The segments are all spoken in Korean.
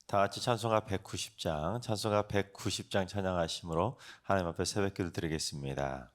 다 같이 찬송가 190장, 찬송가 190장 찬양하심으로 하나님 앞에 새벽기도 드리겠습니다.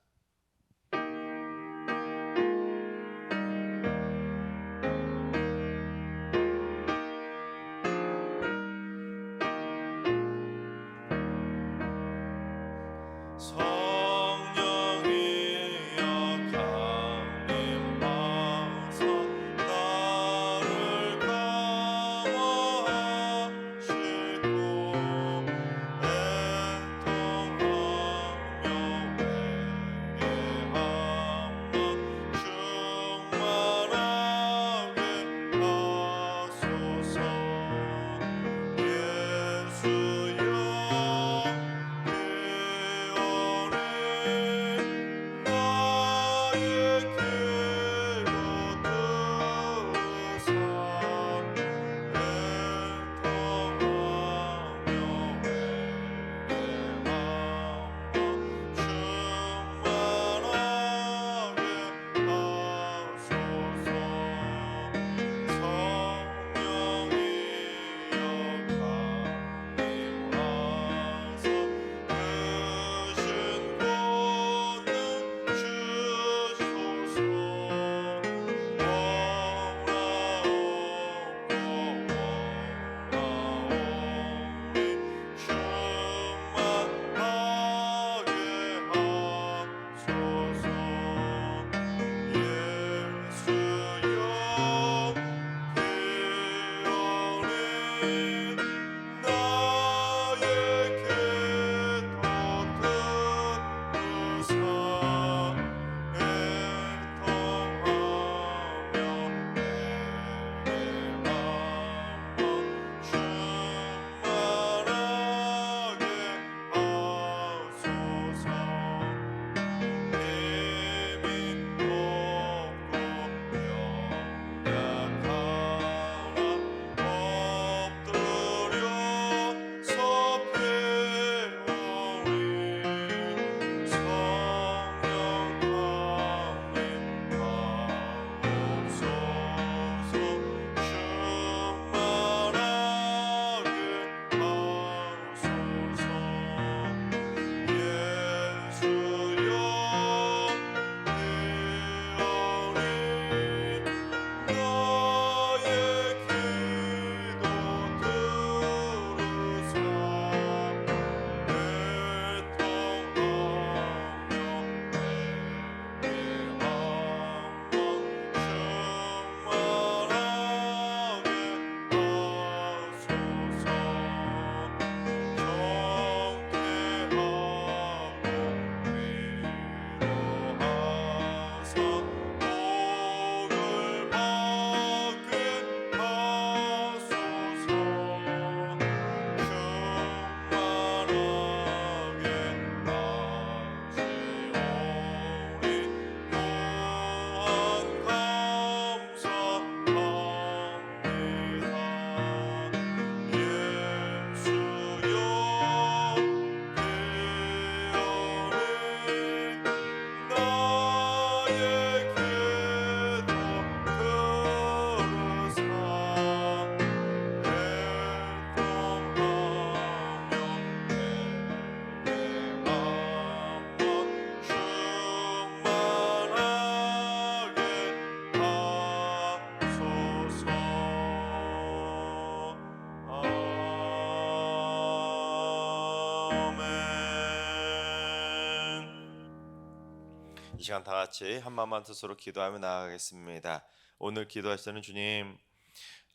이 시간 다 같이 한마음만 뜻으로 기도하며 나아가겠습니다. 오늘 기도하시는 주님,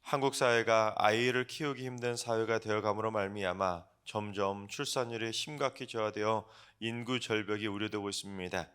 한국 사회가 아이를 키우기 힘든 사회가 되어감으로 말미암아 점점 출산율이 심각히 저하되어 인구 절벽이 우려되고 있습니다.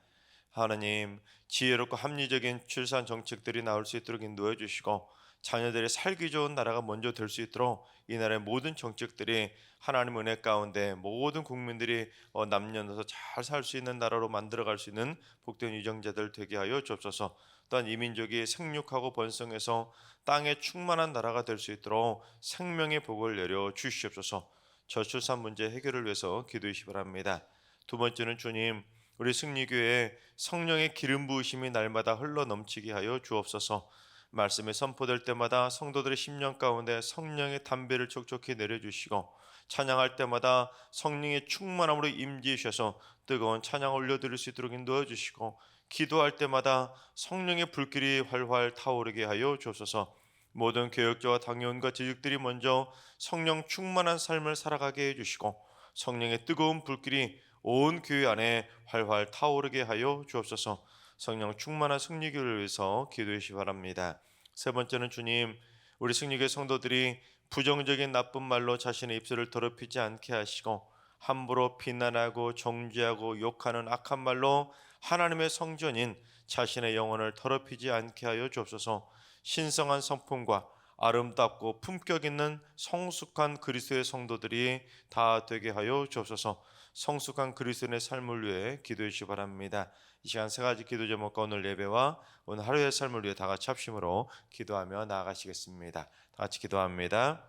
하나님, 지혜롭고 합리적인 출산 정책들이 나올 수 있도록 인도해 주시고 자녀들이 살기 좋은 나라가 먼저 될 수 있도록 이 나라의 모든 정책들이 하나님 은혜 가운데 모든 국민들이 남녀노소 잘 살 수 있는 나라로 만들어갈 수 있는 복된 유정자들 되게 하여 주옵소서. 또한 이 민족이 생육하고 번성해서 땅에 충만한 나라가 될 수 있도록 생명의 복을 내려 주시옵소서. 저출산 문제 해결을 위해서 기도하시 바랍니다. 두 번째는 주님, 우리 승리교회에 성령의 기름 부으심이 날마다 흘러 넘치게 하여 주옵소서. 말씀이 선포될 때마다 성도들의 심령 가운데 성령의 담배를 촉촉히 내려주시고 찬양할 때마다 성령의 충만함으로 임재해 주셔서 뜨거운 찬양 올려드릴 수 있도록 인도해 주시고 기도할 때마다 성령의 불길이 활활 타오르게 하여 주옵소서. 모든 교역자와 당회원과 지직들이 먼저 성령 충만한 삶을 살아가게 해주시고 성령의 뜨거운 불길이 온 교회 안에 활활 타오르게 하여 주옵소서. 성령 충만한 승리교를 위해서 기도해 주시 바랍니다. 세 번째는 주님, 우리 승리교회 성도들이 부정적인 나쁜 말로 자신의 입술을 더럽히지 않게 하시고 함부로 비난하고 정죄하고 욕하는 악한 말로 하나님의 성전인 자신의 영혼을 더럽히지 않게 하여 주옵소서. 신성한 성품과 아름답고 품격 있는 성숙한 그리스도의 성도들이 다 되게 하여 주옵소서. 성숙한 그리스도인의 삶을 위해 기도해 주시기 바랍니다. 이 시간 세 가지 기도 제목과 오늘 예배와 오늘 하루의 삶을 위해 다 같이 합심으로 기도하며 나아가시겠습니다. 다 같이 기도합니다.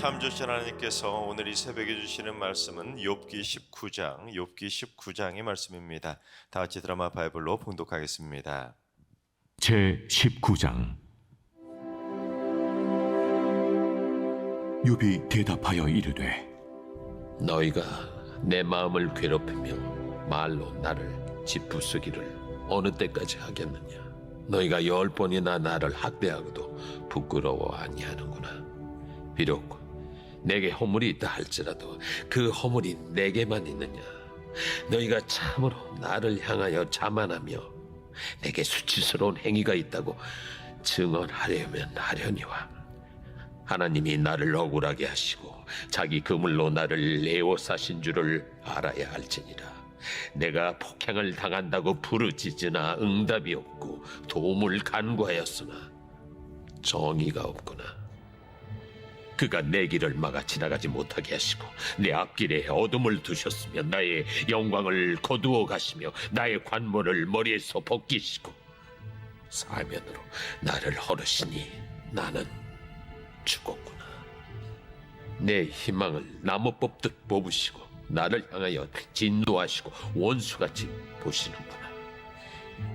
참 좋으신 하나님께서 오늘 이 새벽에 주시는 말씀은 욥기 19장의 말씀입니다. 다 같이 드라마 바이블로 봉독하겠습니다. 제 19장. 욥이 대답하여 이르되 너희가 내 마음을 괴롭히며 말로 나를 짓부수기를 어느 때까지 하겠느냐? 너희가 10번이나 나를 학대하고도 부끄러워 아니하는구나. 비록 내게 허물이 있다 할지라도 그 허물이 내게만 있느냐? 너희가 참으로 나를 향하여 자만하며 내게 수치스러운 행위가 있다고 증언하려면 하려니와 하나님이 나를 억울하게 하시고 자기 그물로 나를 에워싸신 줄을 알아야 할지니라. 내가 폭행을 당한다고 부르짖으나 응답이 없고 도움을 간구하였으나 정의가 없구나. 그가 내 길을 막아 지나가지 못하게 하시고 내 앞길에 어둠을 두셨으며 나의 영광을 거두어 가시며 나의 관모를 머리에서 벗기시고 사면으로 나를 허르시니 나는 죽었구나. 내 희망을 나무 뽑듯 뽑으시고 나를 향하여 진노하시고 원수같이 보시는구나.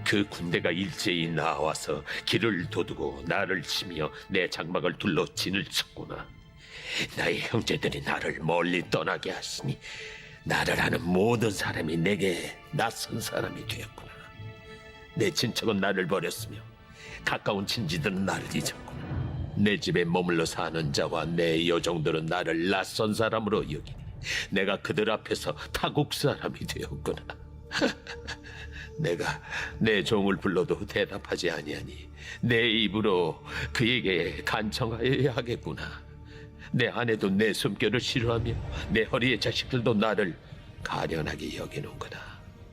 그 군대가 일제히 나와서 길을 도두고 나를 치며 내 장막을 둘러 진을 쳤구나. 나의 형제들이 나를 멀리 떠나게 하시니 나를 아는 모든 사람이 내게 낯선 사람이 되었구나. 내 친척은 나를 버렸으며 가까운 친지들은 나를 잊었구나. 내 집에 머물러 사는 자와 내 여종들은 나를 낯선 사람으로 여기니 내가 그들 앞에서 타국 사람이 되었구나. 내가 내 종을 불러도 대답하지 아니하니 내 입으로 그에게 간청하여야 하겠구나. 내 아내도 내 숨결을 싫어하며 내 허리의 자식들도 나를 가련하게 여기는구나.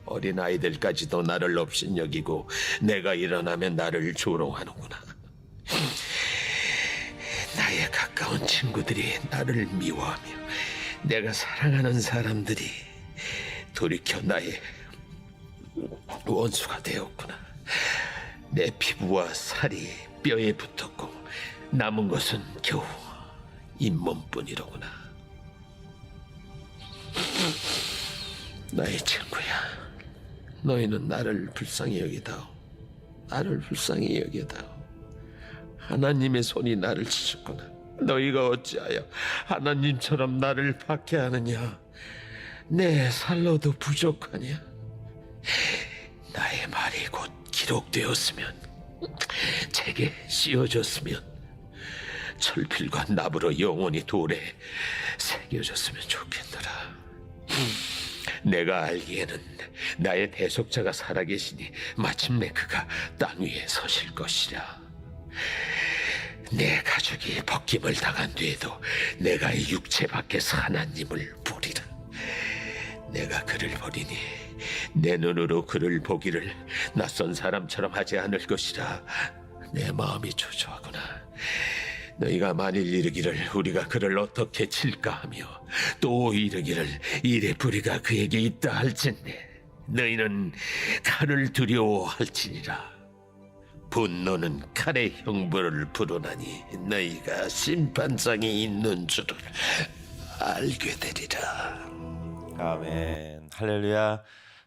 어린아이들까지도 나를 업신여기고 내가 일어나면 나를 조롱하는구나. 나의 가까운 친구들이 나를 미워하며 내가 사랑하는 사람들이 돌이켜 나의 원수가 되었구나. 내 피부와 살이 뼈에 붙었고 남은 것은 겨우 잇몸뿐이로구나. 나의 친구야, 너희는 나를 불쌍히 여기다오. 나를 불쌍히 여기다오. 하나님의 손이 나를 치셨구나. 너희가 어찌하여 하나님처럼 나를 박해하느냐? 내 살로도 부족하냐? 나의 말이 곧 기록되었으면, 책에 씌워졌으면, 철필과 납으로 영원히 돌에 새겨졌으면 좋겠노라. 내가 알기에는 나의 대속자가 살아계시니 마침내 그가 땅 위에 서실 것이라. 내 가족이 벗김을 당한 뒤에도 내가 이 육체 밖에서 하나님을 보리라. 내가 그를 보리니 내 눈으로 그를 보기를 낯선 사람처럼 하지 않을 것이라. 내 마음이 초조하구나. 너희가 만일 이르기를 우리가 그를 어떻게 칠까 하며 또 이르기를 이래 불의가 그에게 있다 할진대 너희는 칼을 두려워할지니라. 분노는 칼의 형벌을 부르나니 너희가 심판장이 있는 줄을 알게 되리라. 아멘. 할렐루야.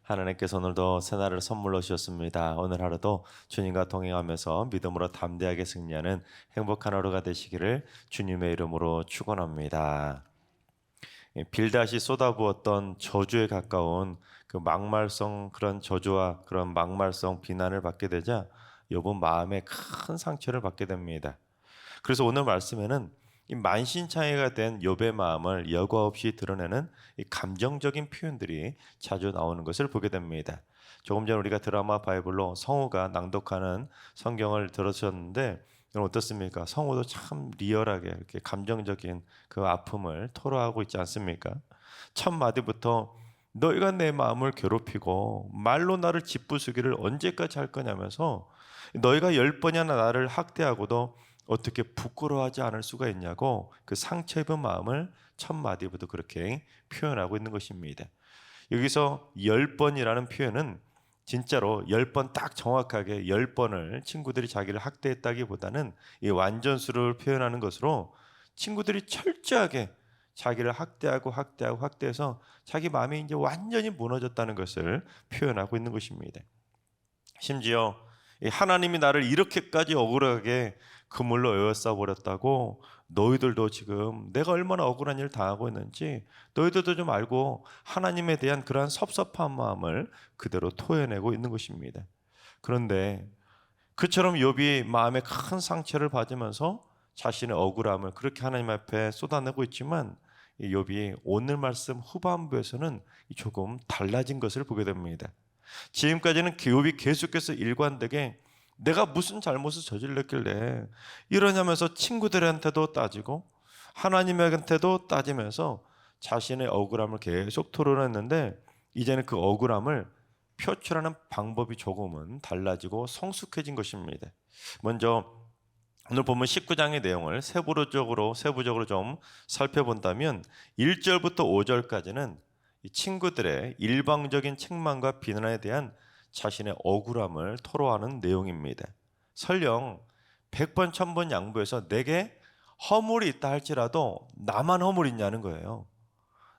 하나님께서 오늘도 새날을 선물로 주셨습니다. 오늘 하루도 주님과 동행하면서 믿음으로 담대하게 승리하는 행복한 하루가 되시기를 주님의 이름으로 축원합니다. 빌닷이 쏟아부었던 저주에 가까운 그 막말성 그런 저주와 그런 막말성 비난을 받게 되자 욥은 마음에 큰 상처를 받게 됩니다. 그래서 오늘 말씀에는 이 만신창이가 된 욥의 마음을 여과 없이 드러내는 이 감정적인 표현들이 자주 나오는 것을 보게 됩니다. 조금 전 우리가 드라마 바이블로 성우가 낭독하는 성경을 들으셨는데 어떻습니까? 성우도 참 리얼하게 이렇게 감정적인 그 아픔을 토로하고 있지 않습니까? 첫 마디부터 너희가 내 마음을 괴롭히고 말로 나를 짓부수기를 언제까지 할 거냐면서 너희가 10번이나 나를 학대하고도 어떻게 부끄러워하지 않을 수가 있냐고 그 상처 입은 마음을 첫 마디부터 그렇게 표현하고 있는 것입니다. 여기서 10번이라는 표현은 진짜로 10번 딱 정확하게 10번을 친구들이 자기를 학대했다기보다는 이 완전수를 표현하는 것으로 친구들이 철저하게 자기를 학대해서 자기 마음이 이제 완전히 무너졌다는 것을 표현하고 있는 것입니다. 심지어 하나님이 나를 이렇게까지 억울하게 그물로 에워싸 버렸다고 너희들도 지금 내가 얼마나 억울한 일을 당하고 있는지 너희들도 좀 알고 하나님에 대한 그러한 섭섭한 마음을 그대로 토해내고 있는 것입니다. 그런데 그처럼 욥이 마음에 큰 상처를 받으면서 자신의 억울함을 그렇게 하나님 앞에 쏟아내고 있지만 이 욥이 오늘 말씀 후반부에서는 조금 달라진 것을 보게 됩니다. 지금까지는 욥이 계속해서 일관되게 내가 무슨 잘못을 저질렀길래 이러냐면서 친구들한테도 따지고 하나님한테도 따지면서 자신의 억울함을 계속 토론했는데 이제는 그 억울함을 표출하는 방법이 조금은 달라지고 성숙해진 것입니다. 먼저 오늘 본문 19장의 내용을 세부적으로 좀 살펴본다면 1절부터 5절까지는 이 친구들의 일방적인 책망과 비난에 대한 자신의 억울함을 토로하는 내용입니다. 설령 100번 1000번 양보해서 내게 허물이 있다 할지라도 나만 허물이 있냐는 거예요.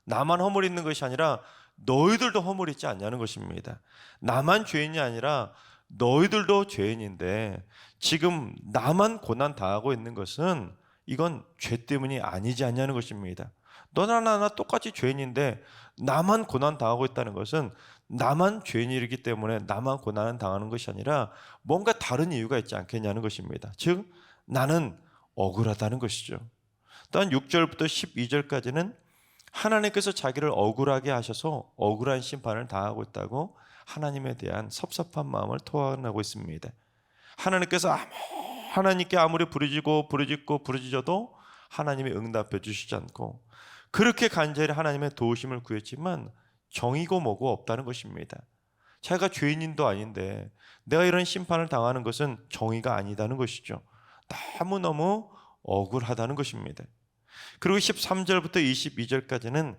나만 허물이 있는 것이 아니라 너희들도 허물이 있지 않냐는 것입니다. 나만 죄인이 아니라 너희들도 죄인인데 지금 나만 고난 당하고 있는 것은 이건 죄 때문이 아니지 않냐는 것입니다. 너나 나나 똑같이 죄인인데 나만 고난 당하고 있다는 것은 나만 죄인이기 때문에 나만 고난을 당하는 것이 아니라 뭔가 다른 이유가 있지 않겠냐는 것입니다. 즉 나는 억울하다는 것이죠. 또한 6절부터 12절까지는 하나님께서 자기를 억울하게 하셔서 억울한 심판을 당하고 있다고 하나님에 대한 섭섭한 마음을 토해내고 있습니다. 하나님께 아무리 부르짖어도 하나님이 응답해 주시지 않고 그렇게 간절히 하나님의 도우심을 구했지만 정의고 뭐고 없다는 것입니다. 자기가 죄인도 아닌데 내가 이런 심판을 당하는 것은 정의가 아니다는 것이죠. 너무너무 억울하다는 것입니다. 그리고 13절부터 22절까지는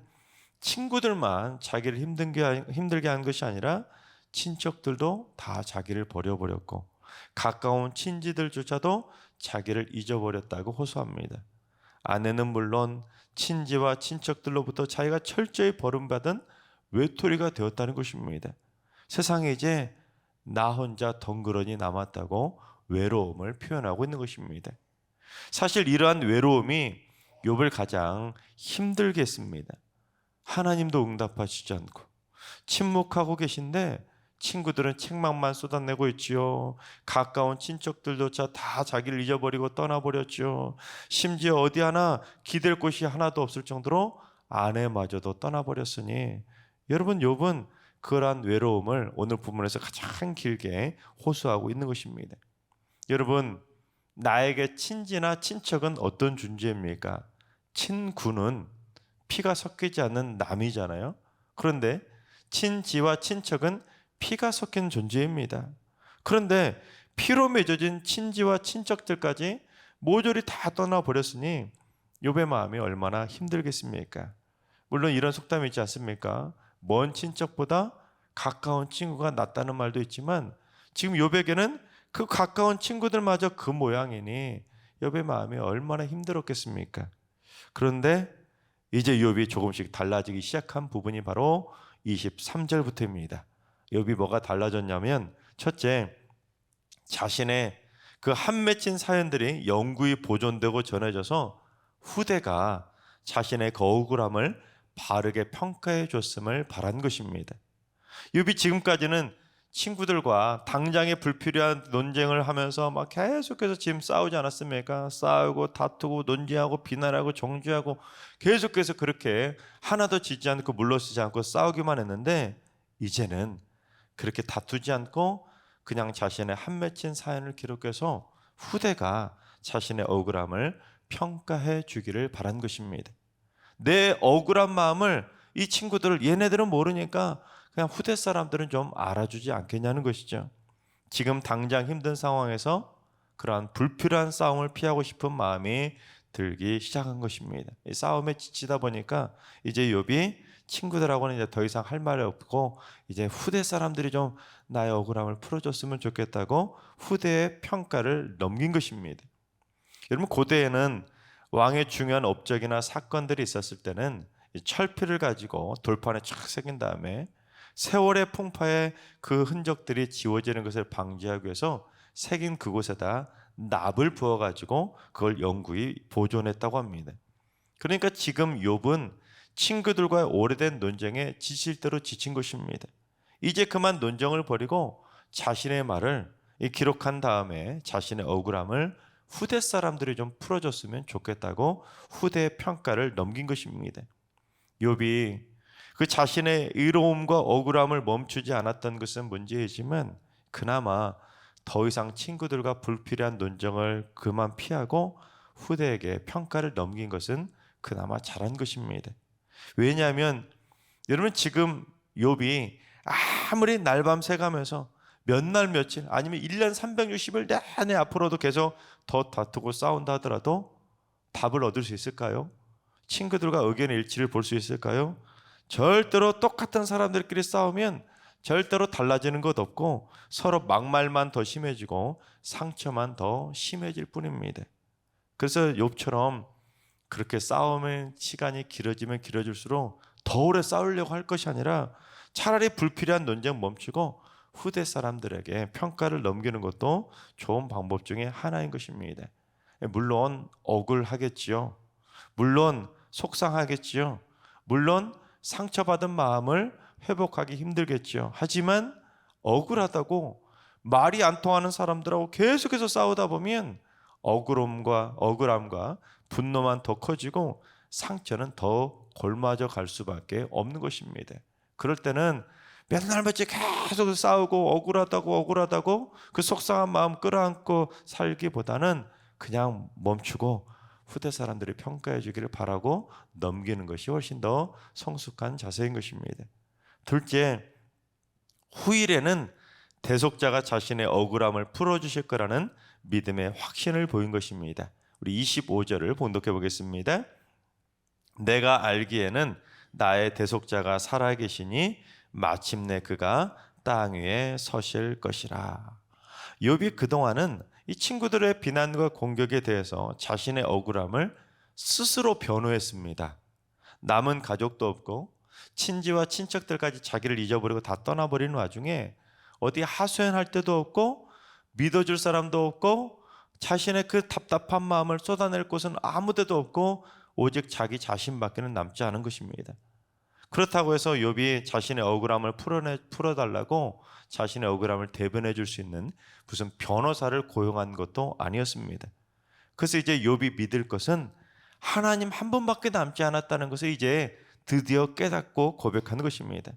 친구들만 자기를 힘들게 한 것이 아니라 친척들도 다 자기를 버려버렸고 가까운 친지들조차도 자기를 잊어버렸다고 호소합니다. 아내는 물론 친지와 친척들로부터 자기가 철저히 버림받은 외톨이가 되었다는 것입니다. 세상에 이제 나 혼자 덩그러니 남았다고 외로움을 표현하고 있는 것입니다. 사실 이러한 외로움이 욥을 가장 힘들게 했습니다. 하나님도 응답하시지 않고 침묵하고 계신데 친구들은 책망만 쏟아내고 있지요. 가까운 친척들조차 다 자기를 잊어버리고 떠나버렸죠. 심지어 어디 하나 기댈 곳이 하나도 없을 정도로 아내마저도 떠나버렸으니 여러분 욥은 그러한 외로움을 오늘 본문에서 가장 길게 호소하고 있는 것입니다. 여러분 나에게 친지나 친척은 어떤 존재입니까? 친구는 피가 섞이지 않는 남이잖아요. 그런데 친지와 친척은 피가 섞인 존재입니다. 그런데 피로 맺어진 친지와 친척들까지 모조리 다 떠나버렸으니 욥의 마음이 얼마나 힘들겠습니까? 물론 이런 속담이 있지 않습니까? 먼 친척보다 가까운 친구가 낫다는 말도 있지만 지금 욥에게는 그 가까운 친구들마저 그 모양이니 욥의 마음이 얼마나 힘들었겠습니까? 그런데 이제 욥이 조금씩 달라지기 시작한 부분이 바로 23절부터입니다. 욥이 뭐가 달라졌냐면 첫째, 자신의 그 한 맺힌 사연들이 영구히 보존되고 전해져서 후대가 자신의 그 억울함을 바르게 평가해 줬음을 바란 것입니다. 욥이 지금까지는 친구들과 당장의 불필요한 논쟁을 하면서 막 계속해서 지금 싸우지 않았습니까? 싸우고 다투고 논쟁하고 비난하고 정죄하고 계속해서 그렇게 하나도 지지 않고 물러서지 않고 싸우기만 했는데 이제는 그렇게 다투지 않고 그냥 자신의 한 맺힌 사연을 기록해서 후대가 자신의 억울함을 평가해 주기를 바란 것입니다. 내 억울한 마음을 이 친구들을 얘네들은 모르니까 그냥 후대 사람들은 좀 알아주지 않겠냐는 것이죠. 지금 당장 힘든 상황에서 그러한 불필요한 싸움을 피하고 싶은 마음이 들기 시작한 것입니다. 이 싸움에 지치다 보니까 이제 욥이 친구들하고는 이제 더 이상 할 말이 없고 이제 후대 사람들이 좀 나의 억울함을 풀어줬으면 좋겠다고 후대의 평가를 넘긴 것입니다. 여러분 고대에는 왕의 중요한 업적이나 사건들이 있었을 때는 이 철피를 가지고 돌판에 쫙 새긴 다음에 세월의 풍파에 그 흔적들이 지워지는 것을 방지하기 위해서 새긴 그곳에다 납을 부어가지고 그걸 영구히 보존했다고 합니다. 그러니까 지금 욥은 친구들과의 오래된 논쟁에 지칠 대로 지친 것입니다. 이제 그만 논쟁을 버리고 자신의 말을 기록한 다음에 자신의 억울함을 후대 사람들이 좀 풀어줬으면 좋겠다고 후대의 평가를 넘긴 것입니다. 욥이 그 자신의 의로움과 억울함을 멈추지 않았던 것은 문제이지만 그나마 더 이상 친구들과 불필요한 논쟁을 그만 피하고 후대에게 평가를 넘긴 것은 그나마 잘한 것입니다. 왜냐하면 여러분 지금 욥이 아무리 날밤 새가면서 몇 날 며칠 아니면 1년 360일 내내 앞으로도 계속 더 다투고 싸운다 하더라도 답을 얻을 수 있을까요? 친구들과 의견의 일치를 볼 수 있을까요? 절대로 똑같은 사람들끼리 싸우면 절대로 달라지는 것 없고 서로 막말만 더 심해지고 상처만 더 심해질 뿐입니다. 그래서 욥처럼 그렇게 싸움의 시간이 길어지면 길어질수록 더 오래 싸우려고 할 것이 아니라 차라리 불필요한 논쟁 멈추고 후대 사람들에게 평가를 넘기는 것도 좋은 방법 중에 하나인 것입니다. 물론 억울하겠지요. 물론 속상하겠지요. 물론 상처받은 마음을 회복하기 힘들겠지요. 하지만 억울하다고 말이 안 통하는 사람들하고 계속해서 싸우다 보면 억울함과 분노만 더 커지고 상처는 더 골마져 갈 수밖에 없는 것입니다. 그럴 때는 맨날 며칠 계속 싸우고 억울하다고 그 속상한 마음 끌어안고 살기보다는 그냥 멈추고 후대 사람들이 평가해 주기를 바라고 넘기는 것이 훨씬 더 성숙한 자세인 것입니다. 둘째, 후일에는 대속자가 자신의 억울함을 풀어주실 거라는 믿음의 확신을 보인 것입니다. 우리 25절을 본독해 보겠습니다. 내가 알기에는 나의 대속자가 살아계시니 마침내 그가 땅 위에 서실 것이라. 욥이 그동안은 이 친구들의 비난과 공격에 대해서 자신의 억울함을 스스로 변호했습니다. 남은 가족도 없고 친지와 친척들까지 자기를 잊어버리고 다 떠나버리는 와중에 어디 하소연할 데도 없고 믿어줄 사람도 없고 자신의 그 답답한 마음을 쏟아낼 곳은 아무 데도 없고 오직 자기 자신밖에는 남지 않은 것입니다. 그렇다고 해서 욥이 자신의 억울함을 풀어달라고 자신의 억울함을 대변해 줄 수 있는 무슨 변호사를 고용한 것도 아니었습니다. 그래서 이제 욥이 믿을 것은 하나님 한 분밖에 남지 않았다는 것을 이제 드디어 깨닫고 고백하는 것입니다.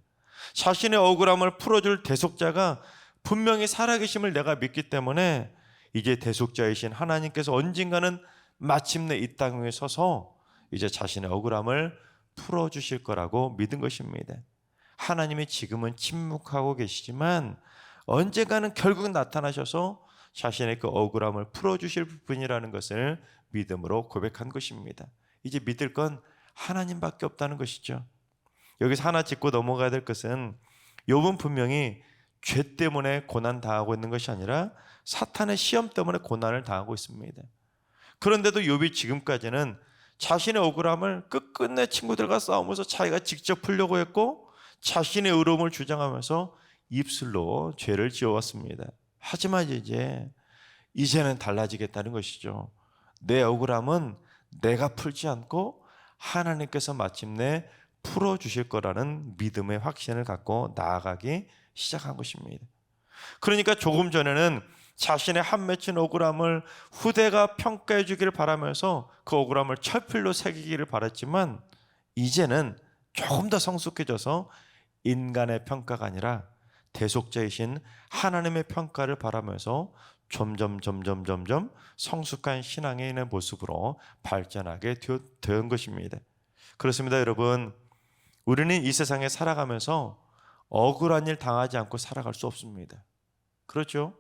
자신의 억울함을 풀어줄 대속자가 분명히 살아계심을 내가 믿기 때문에 이제 대속자이신 하나님께서 언젠가는 마침내 이 땅 위에 서서 이제 자신의 억울함을 풀어주실 거라고 믿은 것입니다. 하나님이 지금은 침묵하고 계시지만 언젠가는 결국 나타나셔서 자신의 그 억울함을 풀어주실 분이라는 것을 믿음으로 고백한 것입니다. 이제 믿을 건 하나님밖에 없다는 것이죠. 여기서 하나 짚고 넘어가야 될 것은 욥은 분명히 죄 때문에 고난 당하고 있는 것이 아니라 사탄의 시험 때문에 고난을 당하고 있습니다. 그런데도 욥이 지금까지는 자신의 억울함을 끝끝내 친구들과 싸우면서 자기가 직접 풀려고 했고 자신의 의로움을 주장하면서 입술로 죄를 지어왔습니다. 하지만 이제는 달라지겠다는 것이죠. 내 억울함은 내가 풀지 않고 하나님께서 마침내 풀어주실 거라는 믿음의 확신을 갖고 나아가기 시작한 것입니다. 그러니까 조금 전에는 자신의 한 맺힌 억울함을 후대가 평가해 주기를 바라면서 그 억울함을 철필로 새기기를 바랐지만 이제는 조금 더 성숙해져서 인간의 평가가 아니라 대속자이신 하나님의 평가를 바라면서 점점 성숙한 신앙의 모습으로 발전하게 된 것입니다. 그렇습니다, 여러분. 우리는 이 세상에 살아가면서 억울한 일 당하지 않고 살아갈 수 없습니다. 그렇죠?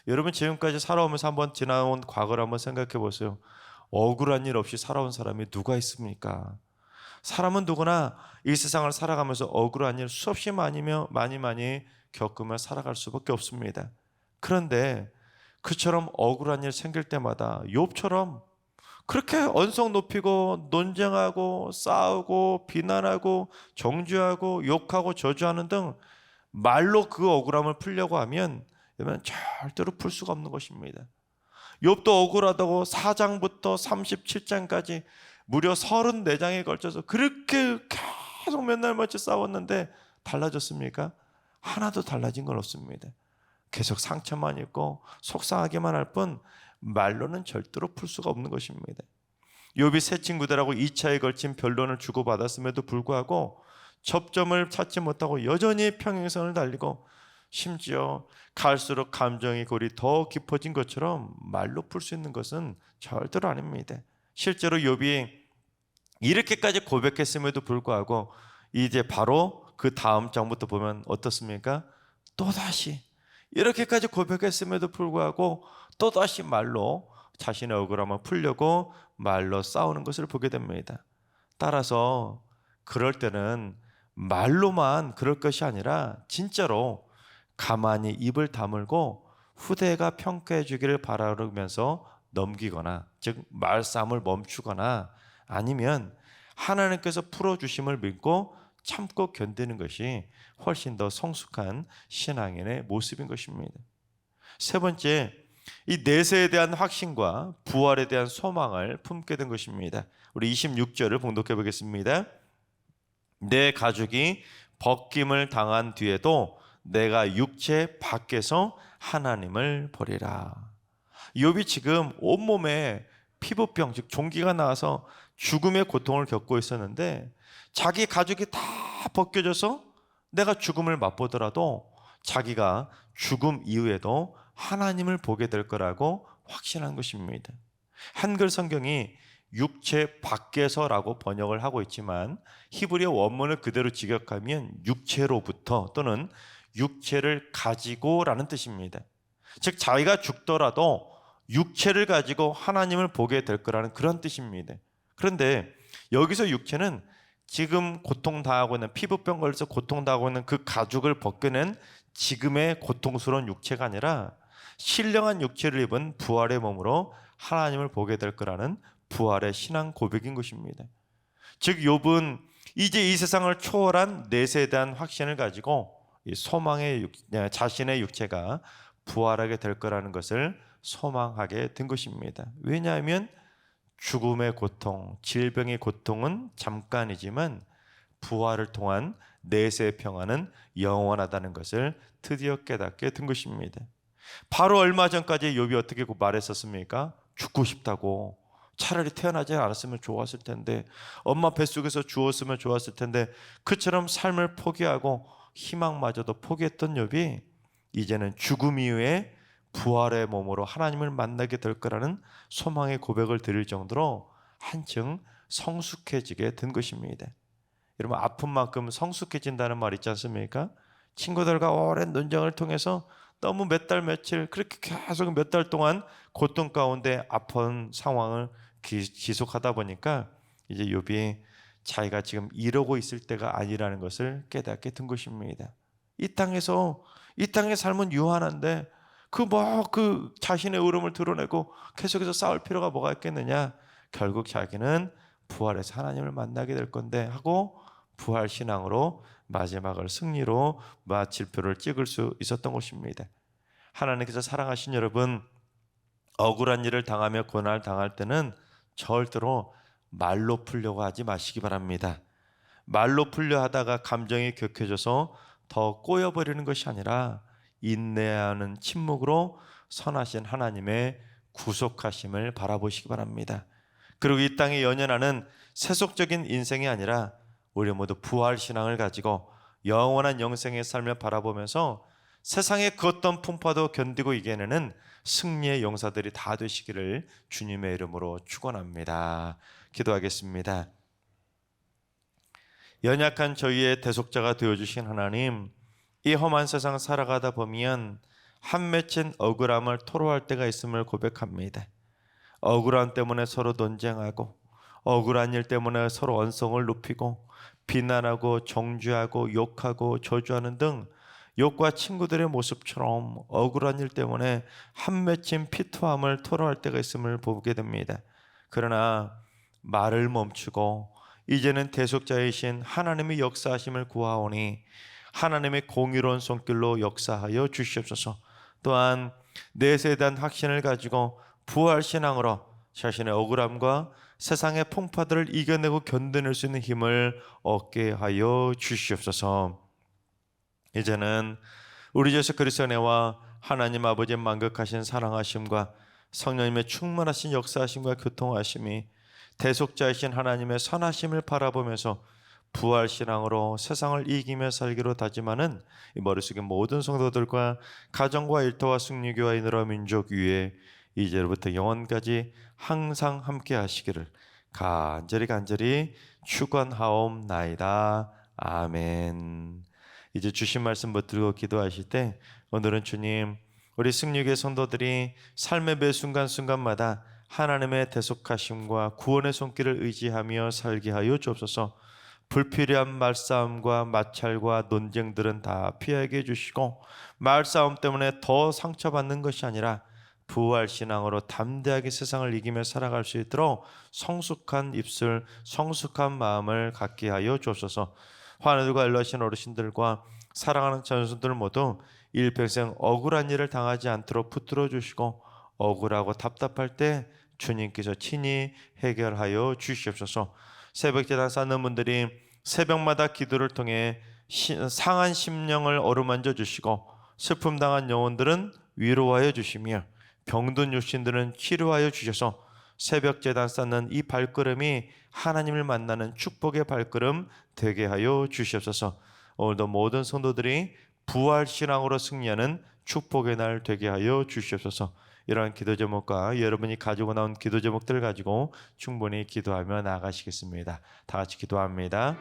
여러분 지금까지 살아오면서 한번 지나온 과거를 한번 생각해 보세요. 억울한 일 없이 살아온 사람이 누가 있습니까? 사람은 누구나 이 세상을 살아가면서 억울한 일 수없이 많이 겪으며 살아갈 수밖에 없습니다. 그런데 그처럼 억울한 일 생길 때마다 욥처럼 그렇게 언성 높이고 논쟁하고 싸우고 비난하고 정죄하고 욕하고 저주하는 등 말로 그 억울함을 풀려고 하면 여러분 절대로 풀 수가 없는 것입니다. 욥도 억울하다고 4장부터 37장까지 무려 34장에 걸쳐서 그렇게 계속 몇 날 며칠 싸웠는데 달라졌습니까? 하나도 달라진 건 없습니다. 계속 상처만 있고 속상하게만 할 뿐 말로는 절대로 풀 수가 없는 것입니다. 욥이 세 친구들하고 2차에 걸친 변론을 주고받았음에도 불구하고 접점을 찾지 못하고 여전히 평행선을 달리고 심지어 갈수록 감정의 골이 더 깊어진 것처럼 말로 풀 수 있는 것은 절대로 아닙니다. 실제로 욥이 이렇게까지 고백했음에도 불구하고 이제 바로 그 다음 장부터 보면 어떻습니까? 또다시 이렇게까지 고백했음에도 불구하고 또다시 말로 자신의 억울함을 풀려고 말로 싸우는 것을 보게 됩니다. 따라서 그럴 때는 말로만 그럴 것이 아니라 진짜로 가만히 입을 다물고 후대가 평가해 주기를 바라면서 넘기거나 즉 말싸움을 멈추거나 아니면 하나님께서 풀어주심을 믿고 참고 견디는 것이 훨씬 더 성숙한 신앙인의 모습인 것입니다. 세 번째, 이 내세에 대한 확신과 부활에 대한 소망을 품게 된 것입니다. 우리 26절을 봉독해 보겠습니다. 내 가죽이 벗김을 당한 뒤에도 내가 육체 밖에서 하나님을 보리라. 욥이 지금 온몸에 피부병 즉 종기가 나와서 죽음의 고통을 겪고 있었는데 자기 가죽이 다 벗겨져서 내가 죽음을 맛보더라도 자기가 죽음 이후에도 하나님을 보게 될 거라고 확신한 것입니다. 한글 성경이 육체 밖에서라고 번역을 하고 있지만 히브리어 원문을 그대로 직역하면 육체로부터 또는 육체를 가지고라는 뜻입니다. 즉 자기가 죽더라도 육체를 가지고 하나님을 보게 될 거라는 그런 뜻입니다. 그런데 여기서 육체는 지금 고통당하고 있는 피부병 걸려서 고통당하고 있는 그 가죽을 벗겨낸 지금의 고통스러운 육체가 아니라 신령한 육체를 입은 부활의 몸으로 하나님을 보게 될 거라는 부활의 신앙 고백인 것입니다. 즉 욥은 이제 이 세상을 초월한 내세에 대한 확신을 가지고 이 소망의 자신의 육체가 부활하게 될 거라는 것을 소망하게 된 것입니다. 왜냐하면 죽음의 고통, 질병의 고통은 잠깐이지만 부활을 통한 내세의 평안은 영원하다는 것을 드디어 깨닫게 된 것입니다. 바로 얼마 전까지 욥이 어떻게 말했었습니까? 죽고 싶다고. 차라리 태어나지 않았으면 좋았을 텐데, 엄마 뱃속에서 주었으면 좋았을 텐데, 그처럼 삶을 포기하고 희망마저도 포기했던 욥이 이제는 죽음 이후에 부활의 몸으로 하나님을 만나게 될 거라는 소망의 고백을 드릴 정도로 한층 성숙해지게 된 것입니다. 여러분, 아픈 만큼 성숙해진다는 말 있지 않습니까? 친구들과 오랜 논쟁을 통해서 너무 몇 달 며칠 그렇게 계속 몇 달 동안 고통 가운데 아픈 상황을 지속하다 보니까 이제 욥이 자기가 지금 이러고 있을 때가 아니라는 것을 깨닫게 된 것입니다. 이 땅의 삶은 유한한데 그 자신의 의로움을 드러내고 계속해서 싸울 필요가 뭐가 있겠느냐? 결국 자기는 부활해서 하나님을 만나게 될 건데 하고 부활 신앙으로 마지막을 승리로 마침표를 찍을 수 있었던 것입니다. 하나님께서 사랑하신 여러분, 억울한 일을 당하며 고난을 당할 때는 절대로 말로 풀려고 하지 마시기 바랍니다. 말로 풀려 하다가 감정이 격해져서 더 꼬여버리는 것이 아니라 인내하는 침묵으로 선하신 하나님의 구속하심을 바라보시기 바랍니다. 그리고 이 땅에 연연하는 세속적인 인생이 아니라 우리 모두 부활 신앙을 가지고 영원한 영생의 삶을 바라보면서 세상의 그 어떤 풍파도 견디고 이겨내는 승리의 용사들이 다 되시기를 주님의 이름으로 축원합니다. 기도하겠습니다. 연약한 저희의 대속자가 되어주신 하나님, 이 험한 세상 살아가다 보면 한 맺힌 억울함을 토로할 때가 있음을 고백합니다. 억울함 때문에 서로 논쟁하고 억울한 일 때문에 서로 언성을 높이고 비난하고 정죄하고 욕하고 저주하는 등 욥과 친구들의 모습처럼 억울한 일 때문에 한 맺힌 피투함을 토로할 때가 있음을 보게 됩니다. 그러나 말을 멈추고 이제는 대속자이신 하나님의 역사하심을 구하오니 하나님의 공의로운 손길로 역사하여 주시옵소서. 또한 내세에 대한 확신을 가지고 부활신앙으로 자신의 억울함과 세상의 풍파들을 이겨내고 견뎌낼 수 있는 힘을 얻게 하여 주시옵소서. 이제는 우리 주 예수 그리스도의 은혜와 하나님 아버지의 만극하신 사랑하심과 성령님의 충만하신 역사하심과 교통하심이 대속자이신 하나님의 선하심을 바라보면서 부활신앙으로 세상을 이기며 살기로 다짐하는 이 머릿속의 모든 성도들과 가정과 일터와 승리교와 이너라 민족 위에 이제로부터 영원까지 항상 함께 하시기를 간절히 축원하옵나이다. 아멘. 이제 주신 말씀 붙들고 기도하실 때 오늘은 주님, 우리 승리교회 성도들이 삶의 매 순간순간마다 하나님의 대속하심과 구원의 손길을 의지하며 살게 하여 주옵소서. 불필요한 말싸움과 마찰과 논쟁들은 다 피하게 해주시고 말싸움 때문에 더 상처받는 것이 아니라 부활신앙으로 담대하게 세상을 이기며 살아갈 수 있도록 성숙한 입술, 성숙한 마음을 갖게 하여 주옵소서. 환우들과 일러신 어르신들과 사랑하는 전수들 모두 일평생 억울한 일을 당하지 않도록 붙들어 주시고 억울하고 답답할 때 주님께서 친히 해결하여 주시옵소서. 새벽제단 쌓는 분들이 새벽마다 기도를 통해 상한 심령을 어루만져 주시고 슬픔 당한 영혼들은 위로하여 주시며 병든 육신들은 치료하여 주셔서 새벽제단 쌓는 이 발걸음이 하나님을 만나는 축복의 발걸음 되게 하여 주시옵소서. 오늘도 모든 성도들이 부활신앙으로 승리하는 축복의 날 되게 하여 주시옵소서. 이러한 기도 제목과 여러분이 가지고 나온 기도 제목들을 가지고 충분히 기도하며 나아가시겠습니다. 다 같이 기도합니다.